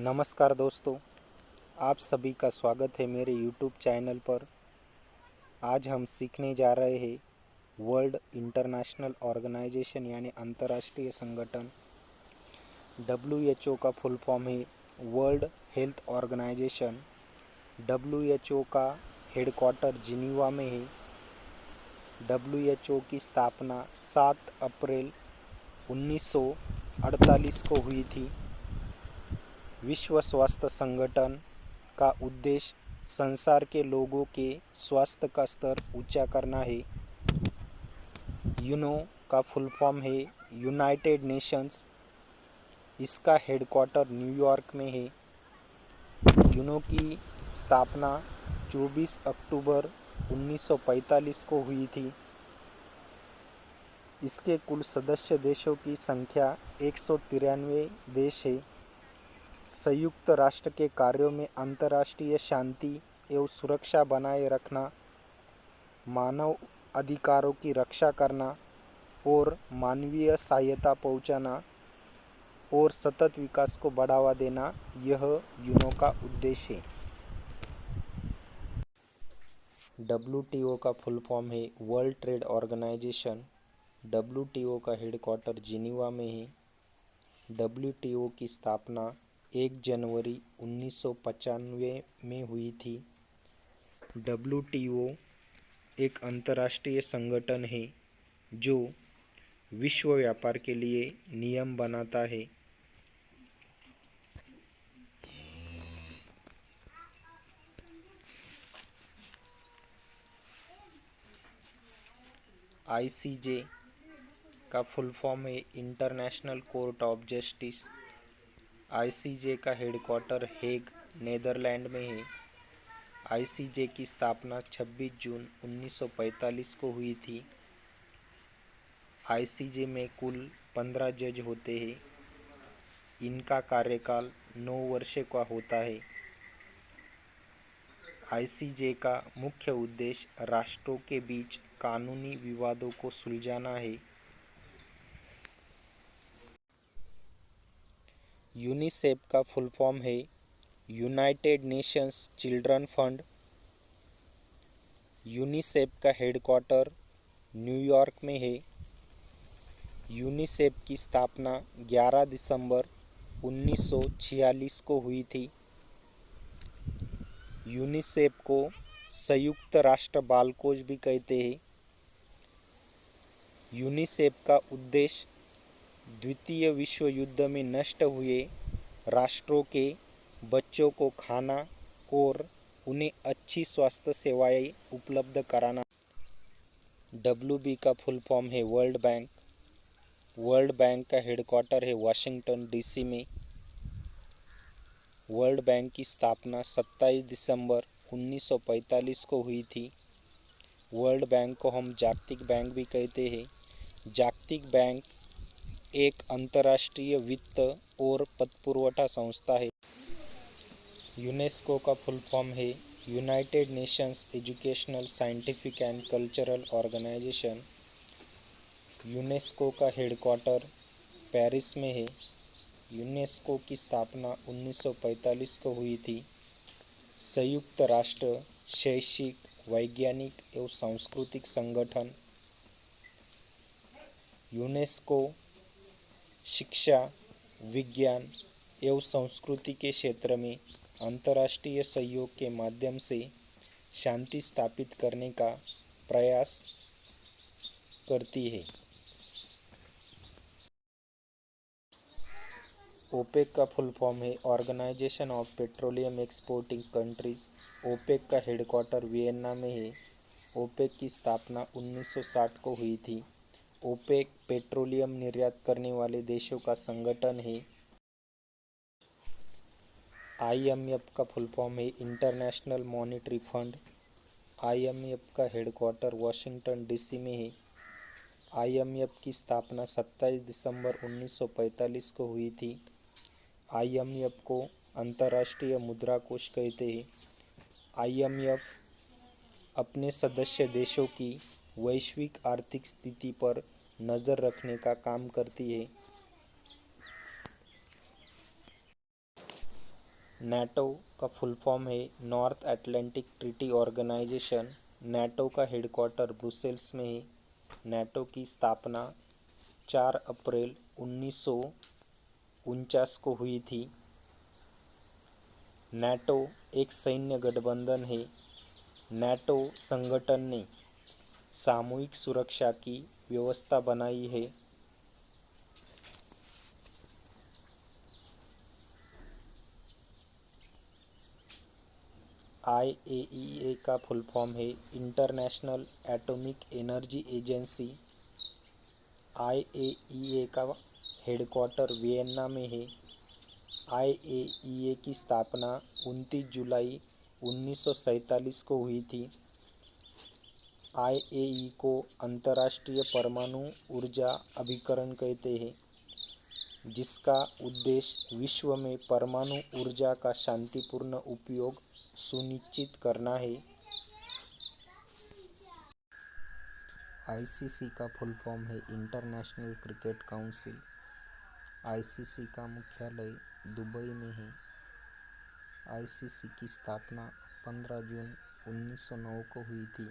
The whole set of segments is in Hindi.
नमस्कार दोस्तों, आप सभी का स्वागत है मेरे YouTube चैनल पर। आज हम सीखने जा रहे हैं वर्ल्ड इंटरनेशनल ऑर्गेनाइजेशन यानी अंतर्राष्ट्रीय संगठन। WHO का फुल फॉर्म है वर्ल्ड हेल्थ ऑर्गेनाइजेशन। WHO का हेडक्वार्टर जिनीवा में है। WHO की स्थापना 7 अप्रैल 1948 को हुई थी। विश्व स्वास्थ्य संगठन का उद्देश्य संसार के लोगों के स्वास्थ्य का स्तर ऊंचा करना है। यूनो का फुल फॉर्म है यूनाइटेड नेशंस। इसका हेडक्वार्टर न्यूयॉर्क में है। यूनो की स्थापना 24 अक्टूबर 1945 को हुई थी। इसके कुल सदस्य देशों की संख्या 193 देश है। संयुक्त राष्ट्र के कार्यों में अंतर्राष्ट्रीय शांति एवं सुरक्षा बनाए रखना, मानव अधिकारों की रक्षा करना और मानवीय सहायता पहुंचाना और सतत विकास को बढ़ावा देना, यह यूनो का उद्देश्य है। WTO का फुल फॉर्म है वर्ल्ड ट्रेड ऑर्गेनाइजेशन। WTO का हेडक्वार्टर जिनीवा में है। WTO की स्थापना 1 जनवरी 1995 में हुई थी। WTO एक अंतर्राष्ट्रीय संगठन है जो विश्व व्यापार के लिए नियम बनाता है। ICJ का फुल फॉर्म है international court of justice. ICJ का हेडक्वार्टर हेग, नीदरलैंड में है। ICJ की स्थापना 26 जून 1945 को हुई थी। ICJ में कुल 15 जज होते हैं। इनका कार्यकाल 9 वर्ष का होता है। ICJ का मुख्य उद्देश्य राष्ट्रों के बीच कानूनी विवादों को सुलझाना है। यूनिसेफ का फुल फॉर्म है United Nations children fund. UNICEF का हेडक्वार्टर न्यूयॉर्क में है। यूनिसेफ की स्थापना 11 दिसंबर 1946 को हुई थी। यूनिसेफ को संयुक्त राष्ट्र बाल कोष भी कहते हैं। यूनिसेफ का उद्देश्य द्वितीय विश्व युद्ध में नष्ट हुए राष्ट्रों के बच्चों को खाना और उन्हें अच्छी स्वास्थ्य सेवाएं उपलब्ध कराना। WB का फुल फॉर्म है वर्ल्ड बैंक। वर्ल्ड बैंक का हेडक्वार्टर है वाशिंगटन DC में। वर्ल्ड बैंक की स्थापना 27 दिसंबर 1945 को हुई थी। वर्ल्ड बैंक को हम जागतिक बैंक भी कहते हैं। जागतिक बैंक एक अंतर्राष्ट्रीय वित्त और पतपुरवठा संस्था है। यूनेस्को का फुल फॉर्म है United Nations educational, scientific and cultural organization. UNESCO का हेडक्वार्टर पेरिस में है। यूनेस्को की स्थापना 1945 को हुई थी। संयुक्त राष्ट्र शैक्षिक, वैज्ञानिक एवं सांस्कृतिक संगठन। यूनेस्को शिक्षा, विज्ञान एवं संस्कृति के क्षेत्र में अंतर्राष्ट्रीय सहयोग के माध्यम से शांति स्थापित करने का प्रयास करती है। ओपेक का फुल फॉर्म है organization of petroleum exporting countries. OPEC का हेडक्वार्टर वियना में है। ओपेक की स्थापना 1960 को हुई थी। ओपेक पेट्रोलियम निर्यात करने वाले देशों का संगठन है। IMF का फुल फॉर्म है इंटरनेशनल मॉनेटरी फंड। IMF का हेडक्वार्टर वाशिंगटन DC में है। IMF की स्थापना 27 दिसंबर 1945 को हुई थी। IMF को अंतर्राष्ट्रीय मुद्रा कोष कहते हैं। IMF अपने सदस्य देशों की वैश्विक आर्थिक स्थिति पर नज़र रखने का काम करती है। नाटो का फुल फॉर्म है North Atlantic treaty organization. NATO का हेडक्वार्टर ब्रुसेल्स में है। नाटो की स्थापना 4 अप्रैल 1949 को हुई थी। नाटो एक सैन्य गठबंधन है। नाटो संगठन ने सामूहिक सुरक्षा की व्यवस्था बनाई है। IAEA का फुल फॉर्म है international atomic energy agency. IAEA का हेडक्वार्टर वियना में है। IAEA की स्थापना 29 जुलाई 1947 को हुई थी। IAEA को अंतर्राष्ट्रीय परमाणु ऊर्जा अभिकरण कहते हैं, जिसका उद्देश्य विश्व में परमाणु ऊर्जा का शांतिपूर्ण उपयोग सुनिश्चित करना है। ICC का फुल फॉर्म है इंटरनेशनल क्रिकेट काउंसिल। ICC का मुख्यालय दुबई में है। ICC की स्थापना 15 जून 1909 को हुई थी।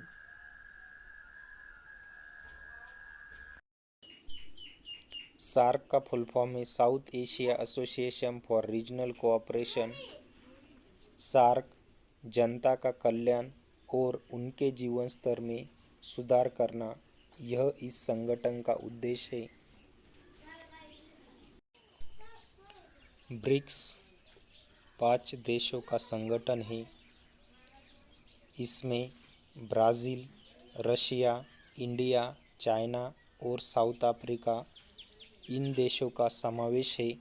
सार्क का फुल फॉर्म है South Asia association for regional cooperation. SAARC जनता का कल्याण और उनके जीवन स्तर में सुधार करना, यह इस संगठन का उद्देश्य है। ब्रिक्स 5 देशों का संगठन है। इसमें ब्राज़ील, रशिया, इंडिया, चाइना और साउथ अफ्रीका, इन देशों का समावेश है।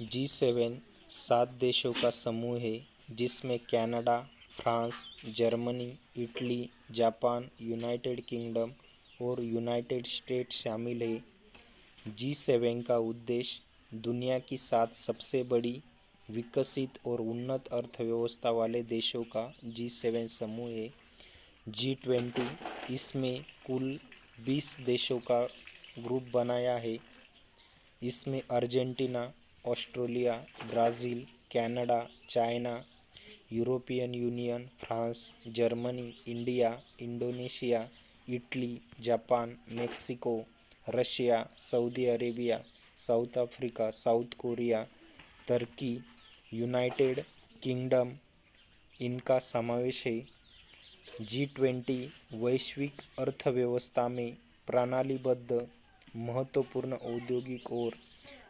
G7 7 देशों का समूह है, जिसमें Canada, France, Germany, Italy, Japan, United kingdom और यूनाइटेड स्टेट्स शामिल है। G7 का उद्देश्य दुनिया की 7 सबसे बड़ी विकसित और उन्नत अर्थव्यवस्था वाले देशों का G7 समूह है। G20 इसमें कुल 20 देशों का ग्रुप बनाया है। इसमें Argentina, Australia, Brazil, Canada, China, European Union, France, Germany, India, Indonesia, Italy, Japan, Mexico, Russia, Saudi Arabia, South Africa, South Korea, तुर्की, यूनाइटेड किंगडम, इनका समावेश है। G20 वैश्विक अर्थव्यवस्था में प्रणालीबद्ध, महत्वपूर्ण औद्योगिक और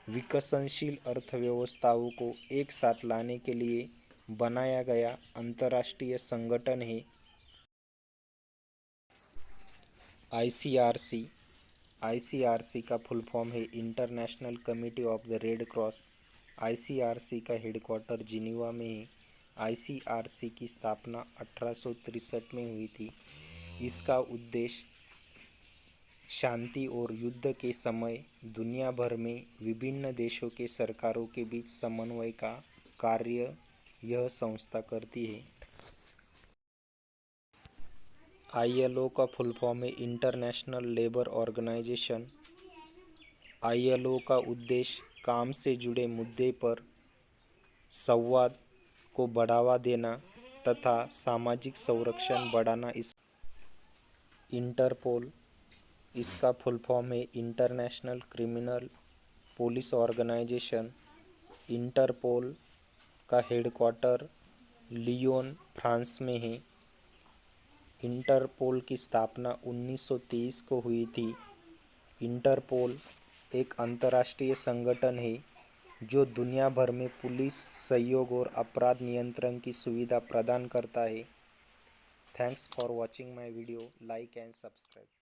विकसनशील अर्थव्यवस्थाओं को एक साथ लाने के लिए बनाया गया अंतर्राष्ट्रीय संगठन है। ICRC का फुल फॉर्म है international committee of the red cross. ICRC का हेडक्वार्टर जिनीवा में है। ICRC की स्थापना 1863 में हुई थी। इसका उद्देश्य शांति और युद्ध के समय दुनिया भर में विभिन्न देशों के सरकारों के बीच समन्वय का कार्य यह संस्था करती है। ILO का फुल फॉर्म है इंटरनेशनल लेबर ऑर्गेनाइजेशन। ILO का उद्देश्य काम से जुड़े मुद्दे पर संवाद को बढ़ावा देना तथा सामाजिक संरक्षण बढ़ाना। इस इंटरपोल, इसका फुल फॉर्म है international criminal police organization. Interpol का हेडक्वार्टर लियोन, फ्रांस में है। इंटरपोल की स्थापना 1923 को हुई थी। इंटरपोल एक अंतर्राष्ट्रीय संगठन है जो दुनिया भर में पुलिस सहयोग और अपराध नियंत्रण की सुविधा प्रदान करता है। Thanks for watching my video. Like and subscribe.